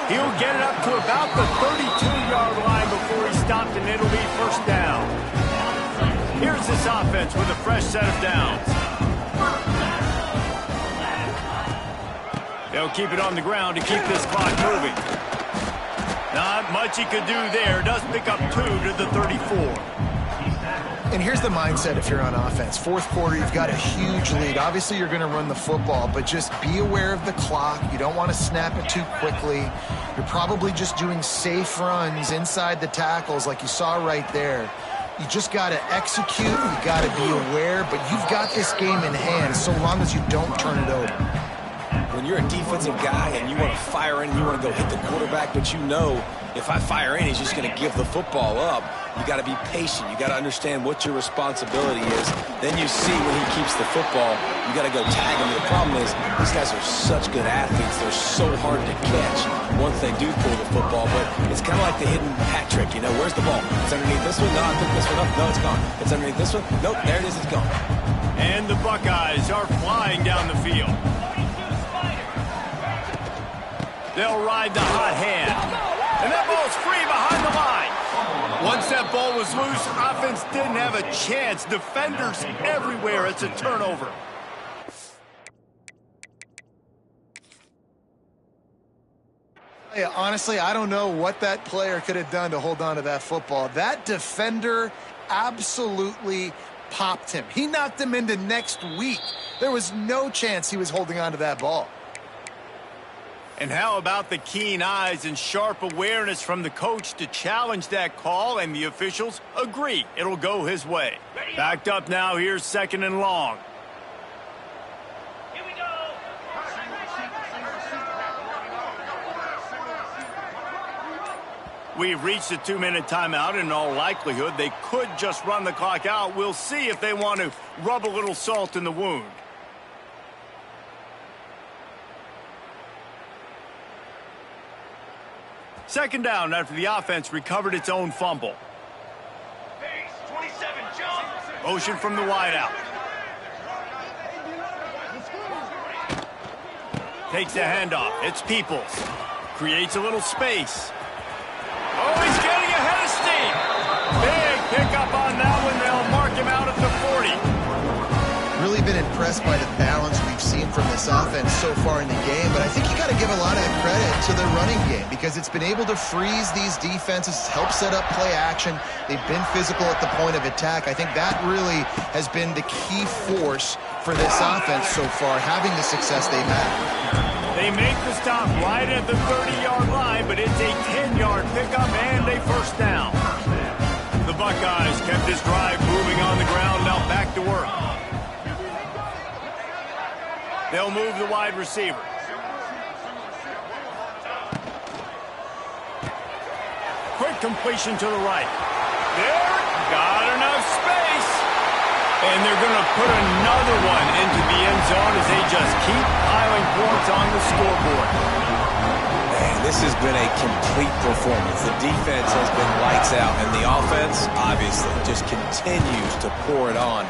He'll get it up to about the 32-yard line before he's stopped, and it'll be first down. Here's this offense with a fresh set of downs. They'll keep it on the ground to keep this clock moving. Not much he could do there. Does pick up 2 to the 34. And here's the mindset if you're on offense. Fourth quarter, you've got a huge lead. Obviously, you're going to run the football, but just be aware of the clock. You don't want to snap it too quickly. You're probably just doing safe runs inside the tackles like you saw right there. You just got to execute. You got to be aware, but you've got this game in hand so long as you don't turn it over. When you're a defensive guy and you want to fire in, you want to go hit the quarterback, but you know if I fire in, he's just going to give the football up. You got to be patient. You got to understand what your responsibility is. Then you see when he keeps the football, you got to go tag him. The problem is these guys are such good athletes. They're so hard to catch once they do pull the football, but it's kind of like the hidden hat trick. You know, where's the ball? It's underneath this one. No, I picked this one up. No, it's gone. It's underneath this one. Nope, there it is. It's gone. And the Buckeyes are flying down the field. They'll ride the hot hand. And that ball's free behind the line. Once that ball was loose, offense didn't have a chance. Defenders everywhere. It's a turnover. Yeah, honestly, I don't know what that player could have done to hold on to that football. That defender absolutely popped him. He knocked him into next week. There was no chance he was holding on to that ball. And how about the keen eyes and sharp awareness from the coach to challenge that call, and the officials agree it'll go his way. Backed up now, here's second and long. Here we go. We've reached a 2-minute timeout. In all likelihood, they could just run the clock out. We'll see if they want to rub a little salt in the wound. Second down after the offense recovered its own fumble. Base, 27, jump. Motion from the wideout. Takes the handoff. It's Peoples. Creates a little space. Oh, he's getting ahead of steam. Big pickup on that one. They'll mark him out at the 40. Really been impressed by the balance we've seen from this offense so far in the game, but I think you got to give a lot of the credit to the running game because it's been able to freeze these defenses, help set up play action. They've been physical at the point of attack. I think that really has been the key force for this offense so far, having the success they've had. They make the stop right at the 30-yard line, but it's a 10-yard pickup and a first down. The Buckeyes kept this drive moving on the ground, now back to work. They'll move the wide receiver. Quick completion to the right. There, got enough space. And they're going to put another one into the end zone as they just keep piling points on the scoreboard. Man, this has been a complete performance. The defense has been lights out, and the offense, obviously, just continues to pour it on.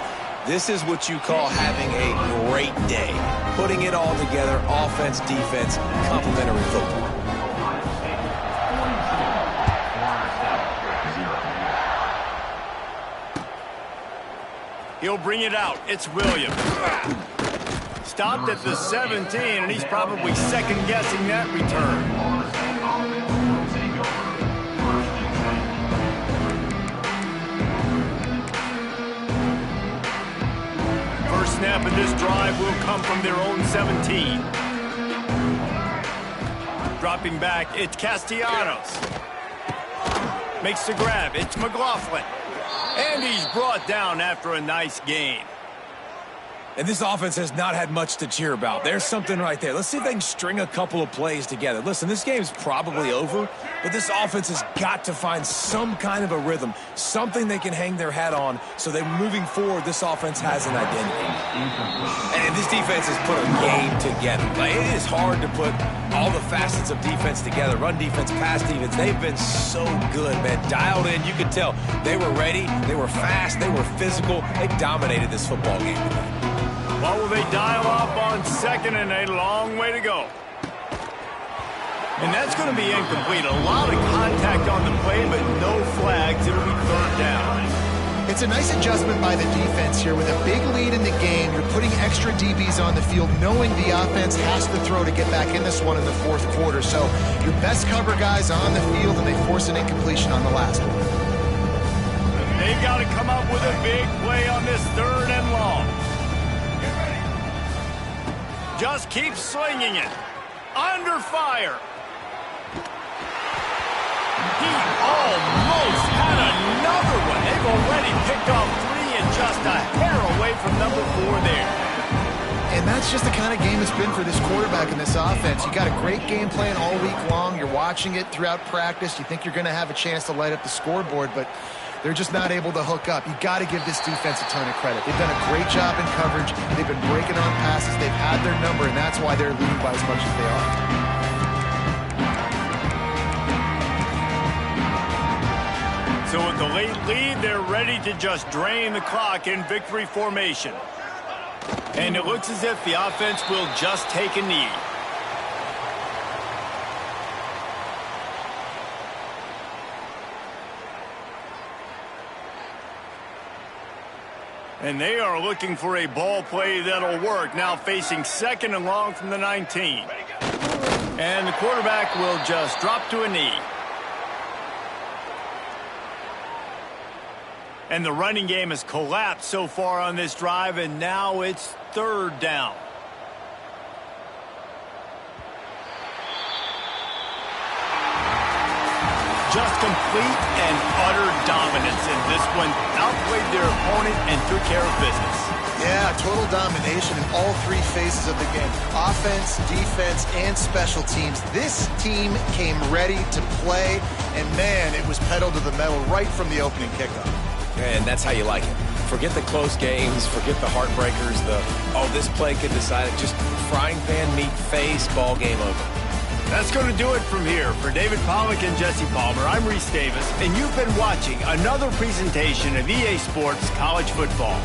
This is what you call having a great day. Putting it all together, offense, defense, complementary football. He'll bring it out. It's Williams. Stopped at the 17, and he's probably second-guessing that return. First snap of this drive will come from their own 17. Dropping back, it's Castellanos. Makes the grab, it's McLaughlin. And he's brought down after a nice gain. And this offense has not had much to cheer about. There's something right there. Let's see if they can string a couple of plays together. Listen, this game's probably over, but this offense has got to find some kind of a rhythm, something they can hang their hat on so that moving forward, this offense has an identity. And this defense has put a game together. Like, it is hard to put all the facets of defense together, run defense, pass defense. They've been so good, man. Dialed in, you could tell. They were ready, they were fast, they were physical. They dominated this football game tonight. Well, will they dial up on second and a long way to go? And that's going to be incomplete. A lot of contact on the play, but no flags. It'll be third down. It's a nice adjustment by the defense here. With a big lead in the game, you're putting extra DBs on the field, knowing the offense has to throw to get back in this one in the fourth quarter. So your best cover guys on the field, and they force an incompletion on the last one. They've got to come up with a big play on this third and long. Just keep slinging it. Under fire. He almost had another one. They've already picked off 3 and just a hair away from number 4 there. And that's just the kind of game it's been for this quarterback and this offense. You got a great game plan all week long. You're watching it throughout practice. You think you're going to have a chance to light up the scoreboard, but they're just not able to hook up. You got to give this defense a ton of credit. They've done a great job in coverage. They've been breaking on passes. They've had their number, and that's why they're leading by as much as they are. So with the late lead, they're ready to just drain the clock in victory formation. And it looks as if the offense will just take a knee. And they are looking for a ball play that'll work. Now facing second and long from the 19. And the quarterback will just drop to a knee. And the running game has collapsed so far on this drive, and now it's third down. Just complete and utter dominance in this one. Outplayed their opponent and took care of business. Yeah, total domination in all 3 phases of the game. Offense, defense, and special teams. This team came ready to play, and man, it was pedal to the metal right from the opening kickoff. And that's how you like it. Forget the close games, forget the heartbreakers, this play could decide it. Just frying pan meet face, ball game over. That's going to do it from here. For David Pollack and Jesse Palmer, I'm Reese Davis, and you've been watching another presentation of EA Sports College Football.